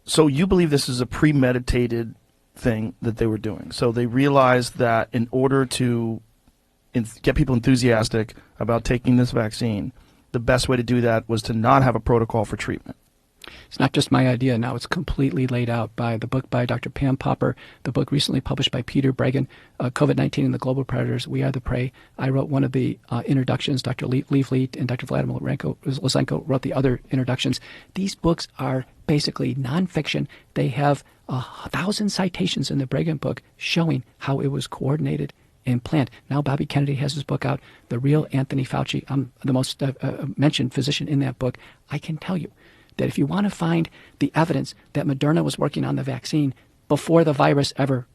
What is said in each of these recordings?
So you believe this is a premeditated thing that they were doing. So they realized that in order to get people enthusiastic about taking this vaccine, the best way to do that was to not have a protocol for treatment. It's not just my idea. Now it's completely laid out by the book by Dr. Pam Popper, the book recently published by Peter Breggin, COVID-19 and the Global Predators, We Are the Prey. I wrote one of the introductions. Dr. Lee Fleet and Dr. Vladimir Lysenko wrote the other introductions. These books are basically nonfiction. They have 1,000 citations in the Breggin book showing how it was coordinated and planned. Now Bobby Kennedy has his book out, The Real Anthony Fauci. I'm the most mentioned physician in that book. I can tell you that if you want to find the evidence that Moderna was working on the vaccine before the virus ever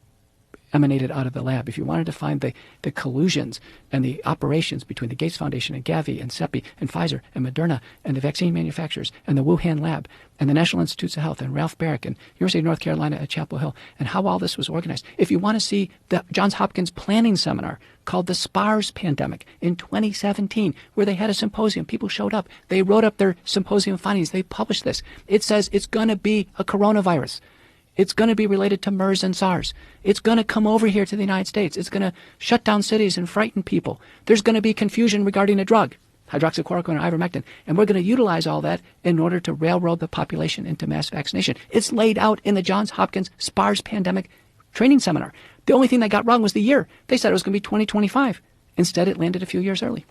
emanated out of the lab, if you wanted to find the collusions and the operations between the Gates Foundation and Gavi and CEPI and Pfizer and Moderna and the vaccine manufacturers and the Wuhan lab and the National Institutes of Health and Ralph Barrick and University of North Carolina at Chapel Hill and how all this was organized, if you want to see the Johns Hopkins planning seminar called the SPARS pandemic in 2017, where they had a symposium, people showed up, they wrote up their symposium findings, they published this. It says it's going to be a coronavirus. It's going to be related to MERS and SARS. It's going to come over here to the United States. It's going to shut down cities and frighten people. There's going to be confusion regarding a drug, hydroxychloroquine or ivermectin, and we're going to utilize all that in order to railroad the population into mass vaccination. It's laid out in the Johns Hopkins SPARS pandemic training seminar. The only thing they got wrong was the year. They said it was going to be 2025. Instead, it landed a few years early.